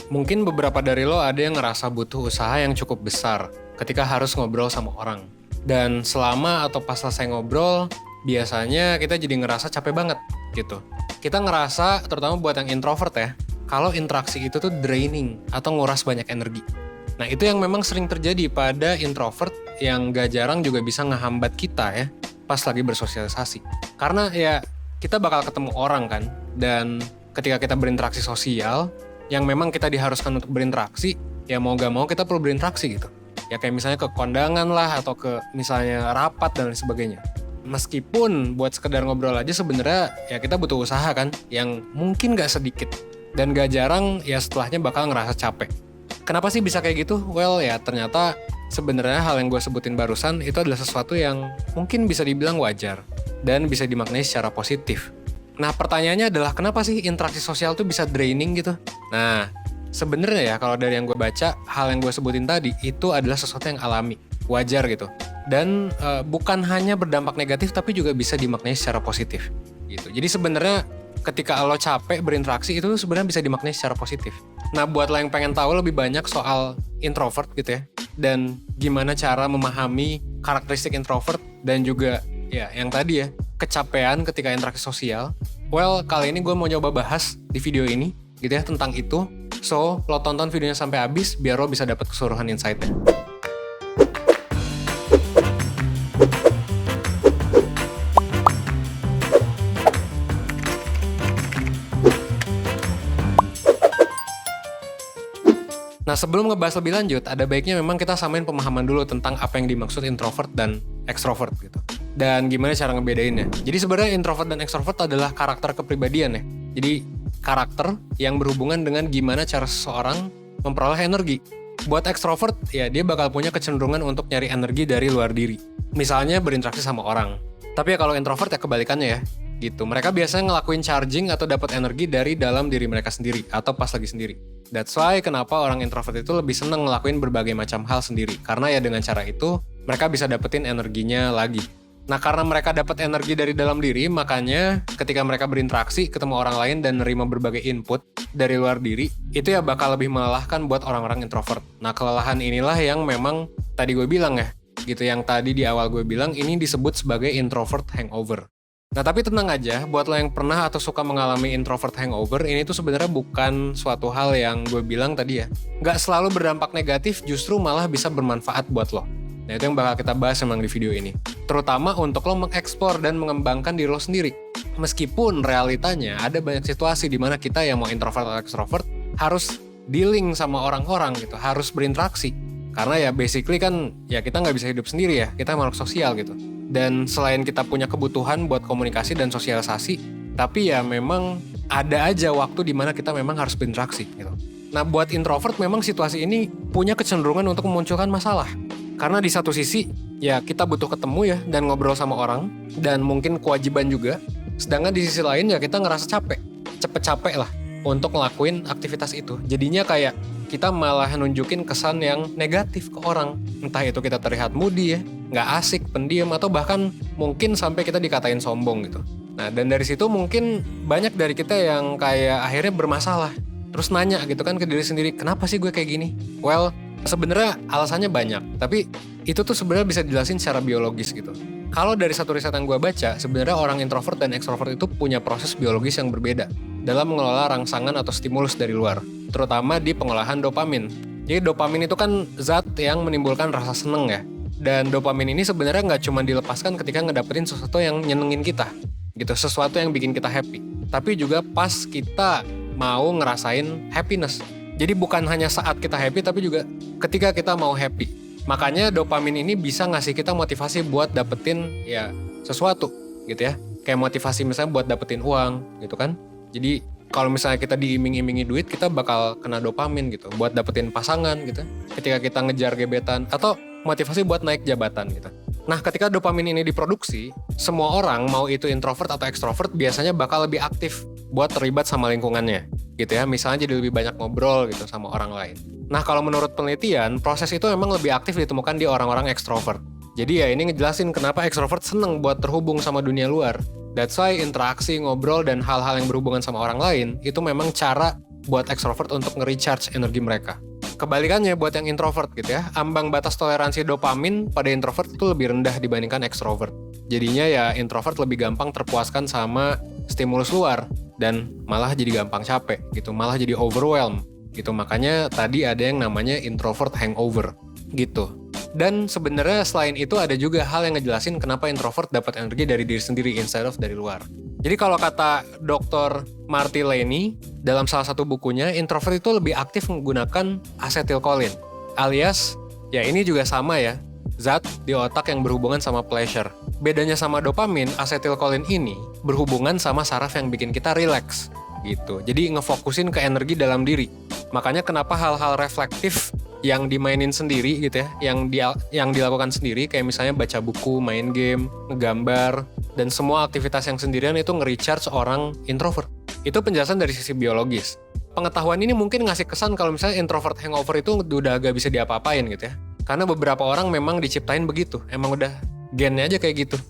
Mungkin beberapa dari lo ada yang ngerasa butuh usaha yang cukup besar ketika harus ngobrol sama orang. Dan selama atau pas selesai ngobrol, biasanya kita jadi ngerasa capek banget gitu. Kita ngerasa, terutama buat yang introvert ya, kalau interaksi itu tuh draining atau nguras banyak energi. Nah itu yang memang sering terjadi pada introvert yang gak jarang juga bisa ngehambat kita ya pas lagi bersosialisasi. Karena ya kita bakal ketemu orang kan, dan ketika kita berinteraksi sosial, yang memang kita diharuskan untuk berinteraksi, ya mau gak mau kita perlu berinteraksi gitu. Ya kayak misalnya ke kondangan lah, atau ke misalnya rapat dan lain sebagainya. Meskipun buat sekedar ngobrol aja sebenarnya ya kita butuh usaha kan, yang mungkin gak sedikit. Dan gak jarang ya setelahnya bakal ngerasa capek. Kenapa sih bisa kayak gitu? Well ya ternyata sebenarnya hal yang gue sebutin barusan itu adalah sesuatu yang mungkin bisa dibilang wajar dan bisa dimaknai secara positif. Nah pertanyaannya adalah kenapa sih interaksi sosial tuh bisa draining gitu? Nah sebenarnya ya kalau dari yang gue baca, hal yang gue sebutin tadi itu adalah sesuatu yang alami, wajar gitu. Dan bukan hanya berdampak negatif tapi juga bisa dimaknai secara positif gitu. Jadi sebenarnya ketika lo capek berinteraksi itu sebenarnya bisa dimaknai secara positif. Nah buat lo yang pengen tahu lebih banyak soal introvert gitu ya, dan gimana cara memahami karakteristik introvert dan juga ya yang tadi ya kecapean ketika interaksi sosial. Well kali ini gue mau coba bahas di video ini gitu ya tentang itu. So lo tonton videonya sampai habis biar lo bisa dapat keseluruhan insight-nya. Nah sebelum ngebahas lebih lanjut, ada baiknya memang kita samain pemahaman dulu tentang apa yang dimaksud introvert dan extrovert gitu. Dan gimana cara ngebedainnya. Jadi sebenarnya introvert dan extrovert adalah karakter kepribadian ya. Jadi karakter yang berhubungan dengan gimana cara seseorang memperoleh energi. Buat extrovert ya dia bakal punya kecenderungan untuk nyari energi dari luar diri. Misalnya berinteraksi sama orang. Tapi ya kalau introvert ya kebalikannya ya. Gitu. Mereka biasanya ngelakuin charging atau dapat energi dari dalam diri mereka sendiri atau pas lagi sendiri. That's why kenapa orang introvert itu lebih seneng ngelakuin berbagai macam hal sendiri. Karena ya dengan cara itu mereka bisa dapetin energinya lagi. Nah karena mereka dapat energi dari dalam diri, makanya ketika mereka berinteraksi ketemu orang lain dan nerima berbagai input dari luar diri, itu ya bakal lebih melelahkan buat orang-orang introvert. Nah kelelahan inilah yang memang tadi gue bilang ya, gitu yang tadi di awal gue bilang ini disebut sebagai introvert hangover. Nah tapi tenang aja, buat lo yang pernah atau suka mengalami introvert hangover, ini tuh sebenarnya bukan suatu hal yang gue bilang tadi ya. Nggak selalu berdampak negatif, justru malah bisa bermanfaat buat lo. Nah itu yang bakal kita bahas memang di video ini. Terutama untuk lo mengeksplor dan mengembangkan diri lo sendiri. Meskipun realitanya ada banyak situasi di mana kita yang mau introvert atau extrovert harus dealing sama orang-orang gitu, harus berinteraksi. Karena ya basically kan ya kita nggak bisa hidup sendiri ya, kita makhluk sosial gitu. Dan selain kita punya kebutuhan buat komunikasi dan sosialisasi, tapi ya memang ada aja waktu di mana kita memang harus berinteraksi gitu. Nah buat introvert memang situasi ini punya kecenderungan untuk memunculkan masalah. Karena di satu sisi ya kita butuh ketemu ya dan ngobrol sama orang dan mungkin kewajiban juga. Sedangkan di sisi lain ya kita ngerasa capek, cepet capek lah untuk ngelakuin aktivitas itu. Jadinya kayak kita malah nunjukin kesan yang negatif ke orang. Entah itu kita terlihat moody ya, nggak asik, pendiam, atau bahkan mungkin sampai kita dikatain sombong gitu. Nah dan dari situ mungkin banyak dari kita yang kayak akhirnya bermasalah. Terus nanya gitu kan ke diri sendiri, kenapa sih gue kayak gini? Well, sebenarnya alasannya banyak, tapi itu tuh sebenarnya bisa dijelasin secara biologis gitu. Kalau dari satu riset yang gue baca, sebenarnya orang introvert dan extrovert itu punya proses biologis yang berbeda dalam mengelola rangsangan atau stimulus dari luar, terutama di pengolahan dopamin. Jadi dopamin itu kan zat yang menimbulkan rasa seneng ya. Dan dopamin ini sebenarnya nggak cuma dilepaskan ketika ngedapetin sesuatu yang nyenengin kita, gitu, sesuatu yang bikin kita happy. Tapi juga pas kita mau ngerasain happiness. Jadi bukan hanya saat kita happy, tapi juga ketika kita mau happy. Makanya dopamin ini bisa ngasih kita motivasi buat dapetin ya sesuatu gitu ya. Kayak motivasi misalnya buat dapetin uang gitu kan. Jadi kalau misalnya kita diiming-imingi duit, kita bakal kena dopamin gitu buat dapetin pasangan gitu. Ketika kita ngejar gebetan atau motivasi buat naik jabatan gitu. Nah ketika dopamin ini diproduksi, semua orang mau itu introvert atau extrovert biasanya bakal lebih aktif buat terlibat sama lingkungannya gitu ya. Misalnya jadi lebih banyak ngobrol gitu sama orang lain. Nah kalau menurut penelitian, proses itu memang lebih aktif ditemukan di orang-orang extrovert. Jadi ya ini ngejelasin kenapa extrovert seneng buat terhubung sama dunia luar. That's why interaksi, ngobrol, dan hal-hal yang berhubungan sama orang lain itu memang cara buat extrovert untuk nge-recharge energi mereka. Kebalikannya buat yang introvert gitu ya, ambang batas toleransi dopamin pada introvert itu lebih rendah dibandingkan extrovert. Jadinya ya introvert lebih gampang terpuaskan sama stimulus luar dan malah jadi gampang capek gitu, malah jadi overwhelmed gitu. Makanya tadi ada yang namanya introvert hangover gitu. Dan sebenarnya selain itu ada juga hal yang ngejelasin kenapa introvert dapat energi dari diri sendiri instead of dari luar. Jadi kalau kata Dr. Marty Lenny dalam salah satu bukunya, introvert itu lebih aktif menggunakan acetylcholine, alias ya ini juga sama ya, zat di otak yang berhubungan sama pleasure. Bedanya sama dopamin, acetylcholine ini berhubungan sama saraf yang bikin kita relax gitu. Jadi ngefokusin ke energi dalam diri. Makanya kenapa hal-hal reflektif yang dimainin sendiri gitu ya, yang dilakukan sendiri kayak misalnya baca buku, main game, ngegambar, dan semua aktivitas yang sendirian itu nge-recharge orang introvert. Itu penjelasan dari sisi biologis. Pengetahuan ini mungkin ngasih kesan kalau misalnya introvert hangover itu udah agak bisa diapa-apain gitu ya. Karena beberapa orang memang diciptain begitu, emang udah gennya aja kayak gitu.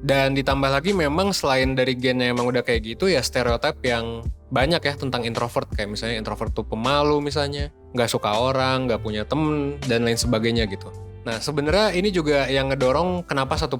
Dan ditambah lagi memang selain dari gennya emang udah kayak gitu ya stereotip yang banyak ya tentang introvert. Kayak misalnya introvert tuh pemalu misalnya, nggak suka orang, nggak punya temen, dan lain sebagainya gitu. Nah sebenarnya ini juga yang ngedorong kenapa 1%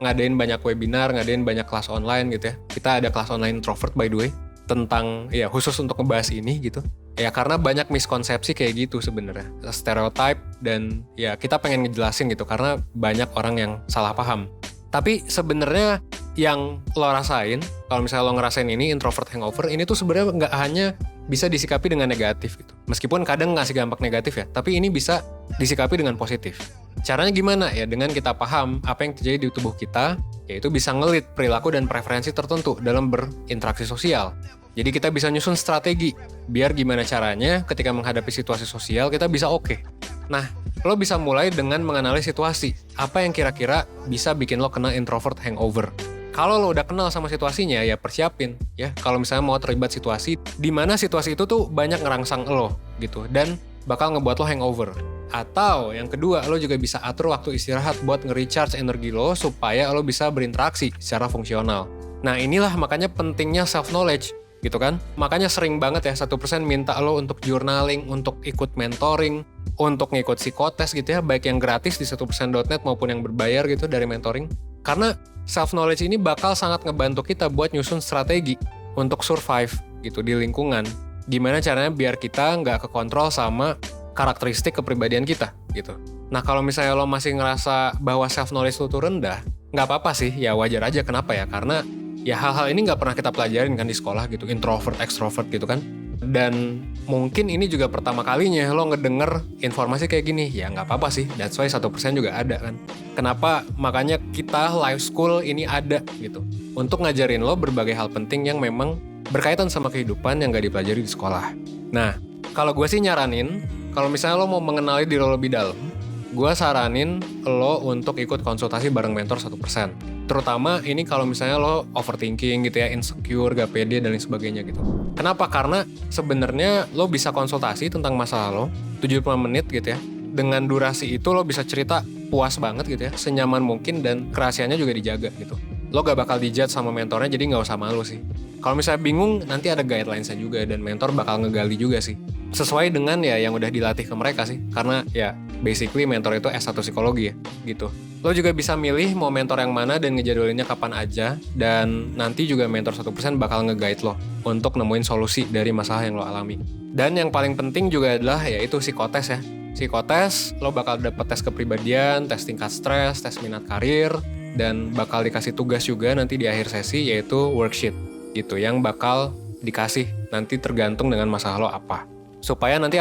ngadain banyak webinar, ngadain banyak kelas online gitu ya. Kita ada kelas online introvert by the way, tentang ya khusus untuk ngebahas ini gitu. Ya karena banyak miskonsepsi kayak gitu sebenarnya, stereotype, dan ya kita pengen ngejelasin gitu karena banyak orang yang salah paham. Tapi sebenarnya yang lo rasain, kalau misalnya lo ngerasain ini introvert hangover, ini tuh sebenarnya nggak hanya bisa disikapi dengan negatif gitu. Meskipun kadang ngasih dampak negatif ya, tapi ini bisa disikapi dengan positif. Caranya gimana? Ya dengan kita paham apa yang terjadi di tubuh kita, yaitu bisa ngelit perilaku dan preferensi tertentu dalam berinteraksi sosial. Jadi kita bisa nyusun strategi, biar gimana caranya ketika menghadapi situasi sosial kita bisa oke. Nah, lo bisa mulai dengan menganalisis situasi, apa yang kira-kira bisa bikin lo kena introvert hangover. Kalau lo udah kenal sama situasinya, ya persiapin ya. Kalau misalnya mau terlibat situasi, di mana situasi itu tuh banyak ngerangsang lo gitu, dan bakal ngebuat lo hangover. Atau yang kedua, lo juga bisa atur waktu istirahat buat nge-recharge energi lo supaya lo bisa berinteraksi secara fungsional. Nah inilah makanya pentingnya self-knowledge gitu kan. Makanya sering banget ya 1% minta lo untuk journaling, untuk ikut mentoring, untuk ngikut psikotes gitu ya, baik yang gratis di 1%.net maupun yang berbayar gitu dari mentoring. Karena self-knowledge ini bakal sangat ngebantu kita buat nyusun strategi untuk survive gitu di lingkungan. Gimana caranya biar kita nggak kekontrol sama karakteristik kepribadian kita gitu. Nah kalau misalnya lo masih ngerasa bahwa self-knowledge lo tuh rendah, nggak apa-apa sih, ya wajar aja. Kenapa ya? Karena ya hal-hal ini nggak pernah kita pelajarin kan di sekolah gitu, introvert, extrovert gitu kan. Dan mungkin ini juga pertama kalinya lo ngedenger informasi kayak gini, ya nggak apa-apa sih, that's why 1% juga ada kan. Kenapa? Makanya kita life school ini ada gitu, untuk ngajarin lo berbagai hal penting yang memang berkaitan sama kehidupan yang nggak dipelajari di sekolah. Nah, kalau gue sih nyaranin, kalau misalnya lo mau mengenali diri lo lebih dalam, gue saranin lo untuk ikut konsultasi bareng mentor 1%. Terutama ini kalau misalnya lo overthinking gitu ya, insecure, gak pede, dan lain sebagainya gitu. Kenapa? Karena sebenarnya lo bisa konsultasi tentang masalah lo, 75 menit gitu ya. Dengan durasi itu lo bisa cerita puas banget gitu ya, senyaman mungkin, dan kerahasiaannya juga dijaga gitu. Lo gak bakal dijudge sama mentornya, jadi gak usah malu sih. Kalau misalnya bingung, nanti ada guidelines-nya juga, dan mentor bakal ngegali juga sih. Sesuai dengan ya yang udah dilatih ke mereka sih. Karena ya basically mentor itu S1 psikologi ya gitu. Lo juga bisa milih mau mentor yang mana dan ngejadwalinnya kapan aja. Dan nanti juga mentor 1% bakal nge-guide lo untuk nemuin solusi dari masalah yang lo alami. Dan yang paling penting juga adalah yaitu psikotes ya. Psikotes, lo bakal dapet tes kepribadian, tes tingkat stres, tes minat karir, dan bakal dikasih tugas juga nanti di akhir sesi, yaitu worksheet gitu, yang bakal dikasih nanti tergantung dengan masalah lo apa. Supaya nanti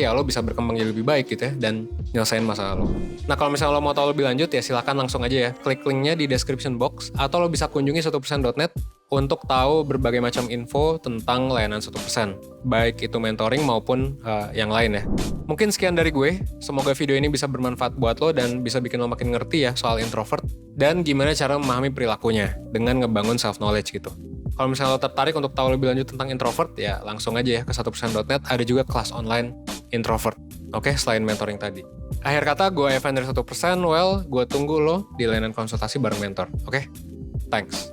ya lo bisa berkembang jadi lebih baik gitu ya, dan nyelesain masalah lo. Nah kalau misalnya lo mau tahu lebih lanjut ya silakan langsung aja ya, klik linknya di description box, atau lo bisa kunjungi 1%.net untuk tahu berbagai macam info tentang layanan 1%, baik itu mentoring maupun yang lain ya. Mungkin sekian dari gue, semoga video ini bisa bermanfaat buat lo dan bisa bikin lo makin ngerti ya soal introvert dan gimana cara memahami perilakunya dengan ngebangun self-knowledge gitu. Kalau misalnya lo tertarik untuk tahu lebih lanjut tentang introvert, ya langsung aja ya ke 1%.net, ada juga kelas online introvert. Oke, selain mentoring tadi. Akhir kata, gue Evan dari 1%, gue tunggu lo di layanan konsultasi bareng mentor. Oke? Thanks.